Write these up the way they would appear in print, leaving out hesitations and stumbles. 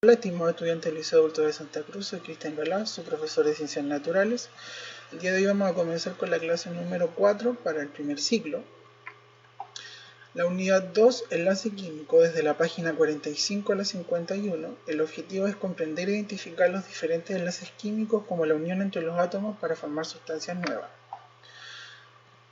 Hola, estimados estudiantes del Liceo Adulto de Santa Cruz, soy Cristian Galán, su profesor de Ciencias Naturales. El día de hoy vamos a comenzar con la clase número 4 para el primer ciclo. La unidad 2, enlace químico, desde la página 45 a la 51. El objetivo es comprender e identificar los diferentes enlaces químicos como la unión entre los átomos para formar sustancias nuevas.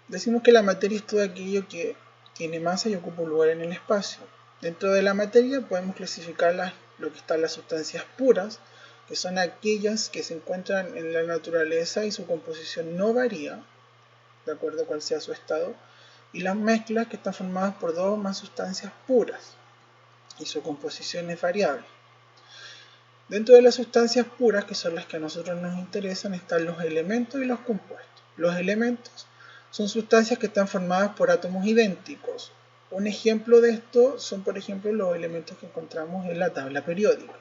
Decimos que la materia es todo aquello que tiene masa y ocupa un lugar en el espacio. Dentro de la materia podemos clasificar lo que están las sustancias puras, que son aquellas que se encuentran en la naturaleza y su composición no varía, de acuerdo a cuál sea su estado, y las mezclas, que están formadas por dos o más sustancias puras, y su composición es variable. Dentro de las sustancias puras, que son las que a nosotros nos interesan, están los elementos y los compuestos. Los elementos son sustancias que están formadas por átomos idénticos. Un ejemplo de esto son, por ejemplo, los elementos que encontramos en la tabla periódica.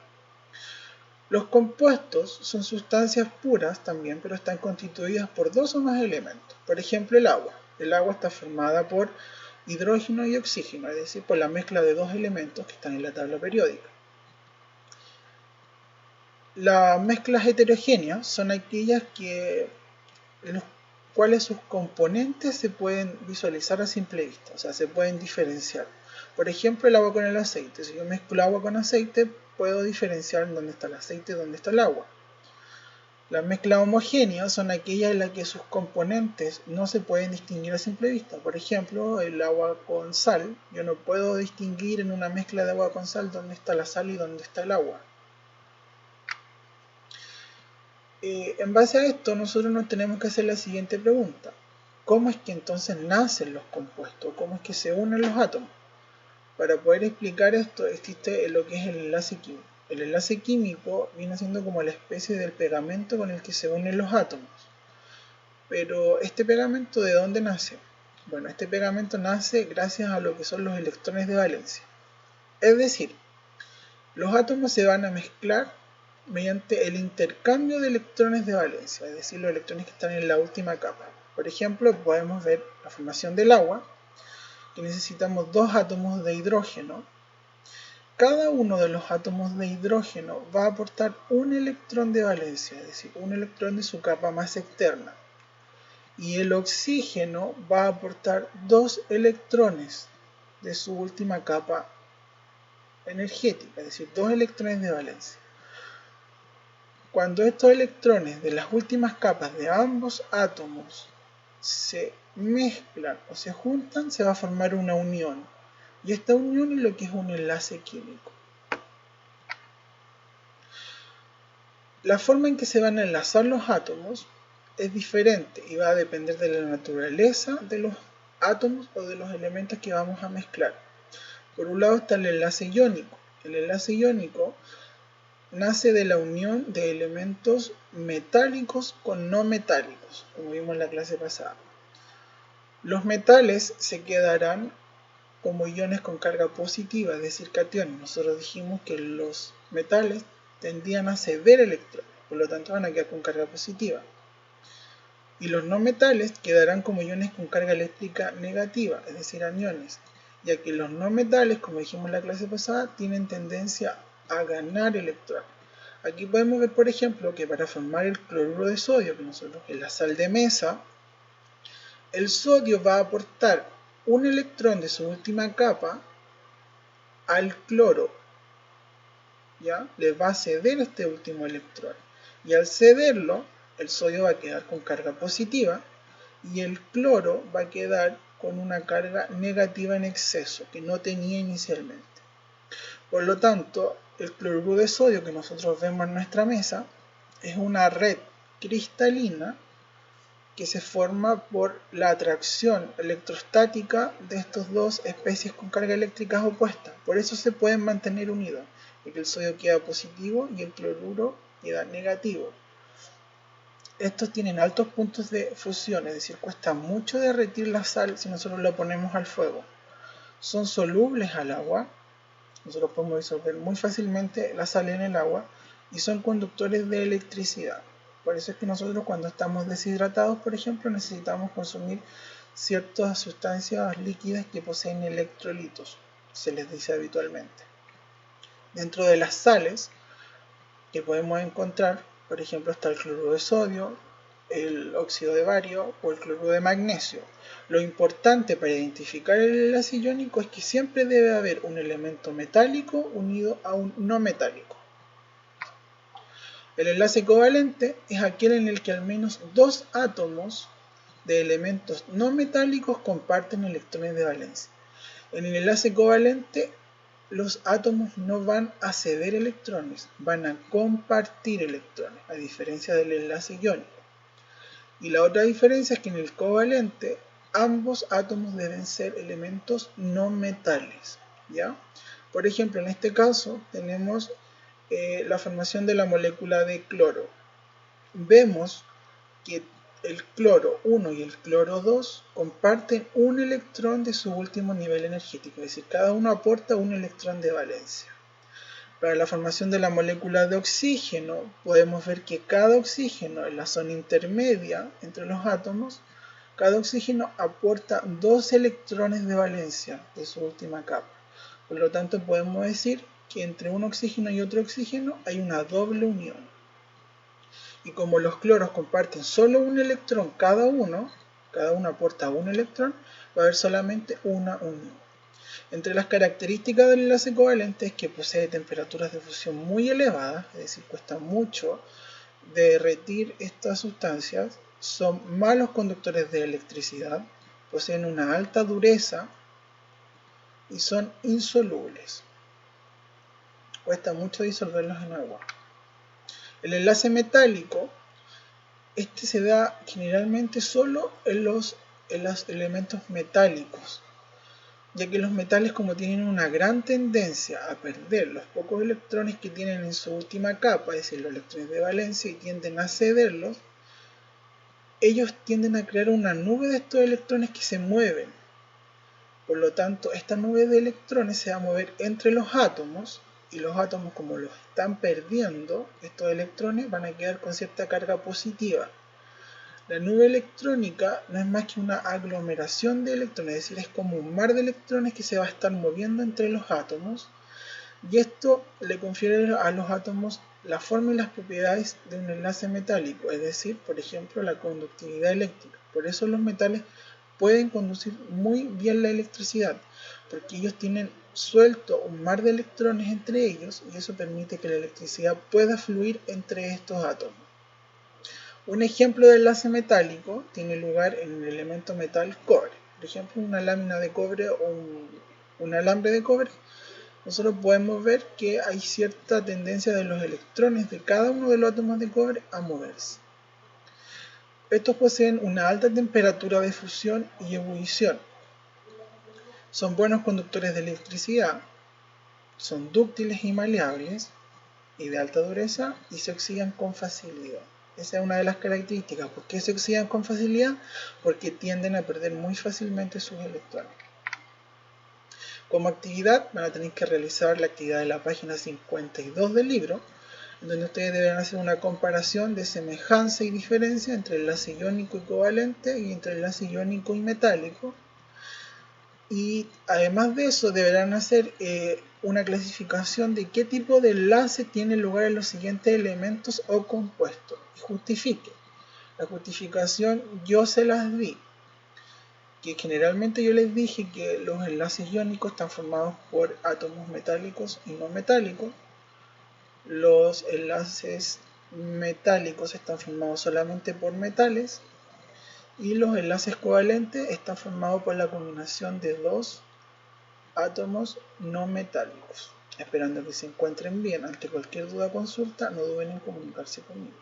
Los compuestos son sustancias puras también, pero están constituidas por dos o más elementos. Por ejemplo, el agua. El agua está formada por hidrógeno y oxígeno, es decir, por la mezcla de dos elementos que están en la tabla periódica. Las mezclas heterogéneas son aquellas en las cuales sus componentes se pueden visualizar a simple vista, o sea, se pueden diferenciar. Por ejemplo, el agua con el aceite. Si yo mezclo agua con aceite, puedo diferenciar dónde está el aceite y dónde está el agua. Las mezclas homogéneas son aquellas en las que sus componentes no se pueden distinguir a simple vista. Por ejemplo, el agua con sal. Yo no puedo distinguir en una mezcla de agua con sal dónde está la sal y dónde está el agua. En base a esto, nosotros nos tenemos que hacer la siguiente pregunta. ¿Cómo es que entonces nacen los compuestos? ¿Cómo es que se unen los átomos? Para poder explicar esto, existe lo que es el enlace químico. El enlace químico viene siendo como la especie del pegamento con el que se unen los átomos. Pero ¿este pegamento de dónde nace? Bueno, este pegamento nace gracias a lo que son los electrones de valencia. Es decir, los átomos se van a mezclar mediante el intercambio de electrones de valencia, es decir, los electrones que están en la última capa. Por ejemplo, podemos ver la formación del agua, que necesitamos dos átomos de hidrógeno. Cada uno de los átomos de hidrógeno va a aportar un electrón de valencia, es decir, un electrón de su capa más externa. Y el oxígeno va a aportar dos electrones de su última capa energética, es decir, dos electrones de valencia. Cuando estos electrones de las últimas capas de ambos átomos se mezclan o se juntan, se va a formar una unión. Y esta unión es lo que es un enlace químico. La forma en que se van a enlazar los átomos es diferente y va a depender de la naturaleza de los átomos o de los elementos que vamos a mezclar. Por un lado está el enlace iónico. El enlace iónico nace de la unión de elementos metálicos con no metálicos, como vimos en la clase pasada. Los metales se quedarán como iones con carga positiva, es decir, cationes. Nosotros dijimos que los metales tendían a ceder electrones, por lo tanto van a quedar con carga positiva. Y los no metales quedarán como iones con carga eléctrica negativa, es decir, aniones, ya que los no metales, como dijimos en la clase pasada, tienen tendencia a ganar electrones. Aquí podemos ver, por ejemplo, que para formar el cloruro de sodio, que nosotros es la sal de mesa, el sodio va a aportar un electrón de su última capa al cloro, ¿ya? Le va a ceder este último electrón. Y al cederlo, el sodio va a quedar con carga positiva y el cloro va a quedar con una carga negativa en exceso, que no tenía inicialmente. Por lo tanto, el cloruro de sodio que nosotros vemos en nuestra mesa es una red cristalina que se forma por la atracción electrostática de estas dos especies con cargas eléctricas opuestas. Por eso se pueden mantener unidos, porque el sodio queda positivo y el cloruro queda negativo. Estos tienen altos puntos de fusión, es decir, cuesta mucho derretir la sal si nosotros la ponemos al fuego. Son solubles al agua, nosotros podemos disolver muy fácilmente la sal en el agua y son conductores de electricidad. Por eso es que nosotros cuando estamos deshidratados, por ejemplo, necesitamos consumir ciertas sustancias líquidas que poseen electrolitos, se les dice habitualmente. Dentro de las sales que podemos encontrar, por ejemplo, está el cloruro de sodio, el óxido de bario o el cloruro de magnesio. Lo importante para identificar el enlace iónico es que siempre debe haber un elemento metálico unido a un no metálico. El enlace covalente es aquel en el que al menos dos átomos de elementos no metálicos comparten electrones de valencia. En el enlace covalente, los átomos no van a ceder electrones, van a compartir electrones, a diferencia del enlace iónico. Y la otra diferencia es que en el covalente, ambos átomos deben ser elementos no metales, ¿ya? Por ejemplo, en este caso tenemos la formación de la molécula de cloro. Vemos que el cloro 1 y el cloro 2 comparten un electrón de su último nivel energético, es decir, cada uno aporta un electrón de valencia. Para la formación de la molécula de oxígeno, podemos ver que cada oxígeno en la zona intermedia entre los átomos, cada oxígeno aporta 2 electrones de valencia de su última capa. Por lo tanto, podemos decir que entre un oxígeno y otro oxígeno hay una doble unión. Y como los cloros comparten solo un electrón cada uno aporta un electrón, va a haber solamente una unión. Entre las características del enlace covalente es que posee temperaturas de fusión muy elevadas, es decir, cuesta mucho derretir estas sustancias, son malos conductores de electricidad, poseen una alta dureza y son insolubles. Cuesta mucho disolverlos en agua. El enlace metálico, este se da generalmente solo en los elementos metálicos, ya que los metales, como tienen una gran tendencia a perder los pocos electrones que tienen en su última capa, es decir, los electrones de valencia, y tienden a cederlos, ellos tienden a crear una nube de estos electrones que se mueven. Por lo tanto, esta nube de electrones se va a mover entre los átomos, y los átomos, como los están perdiendo, estos electrones van a quedar con cierta carga positiva. La nube electrónica no es más que una aglomeración de electrones, es decir, es como un mar de electrones que se va a estar moviendo entre los átomos, y esto le confiere a los átomos la forma y las propiedades de un enlace metálico, es decir, por ejemplo, la conductividad eléctrica. Por eso los metales pueden conducir muy bien la electricidad, porque ellos tienen suelto un mar de electrones entre ellos, y eso permite que la electricidad pueda fluir entre estos átomos. Un ejemplo de enlace metálico tiene lugar en el elemento metal cobre. Por ejemplo, una lámina de cobre o un alambre de cobre. Nosotros podemos ver que hay cierta tendencia de los electrones de cada uno de los átomos de cobre a moverse. Estos poseen una alta temperatura de fusión y ebullición. Son buenos conductores de electricidad, son dúctiles y maleables y de alta dureza, y se oxidan con facilidad. Esa es una de las características. ¿Por qué se oxidan con facilidad? Porque tienden a perder muy fácilmente sus electrones. Como actividad van a tener que realizar la actividad de la página 52 del libro, en donde ustedes deberán hacer una comparación de semejanza y diferencia entre el enlace iónico y covalente y entre el enlace iónico y metálico. Y además de eso deberán hacer una clasificación de qué tipo de enlace tiene lugar en los siguientes elementos o compuestos. Y justifique. La justificación yo se las di, que generalmente yo les dije que los enlaces iónicos están formados por átomos metálicos y no metálicos. Los enlaces metálicos están formados solamente por metales, y los enlaces covalentes están formados por la combinación de dos átomos no metálicos. Esperando que se encuentren bien. Ante cualquier duda o consulta, no duden en comunicarse conmigo.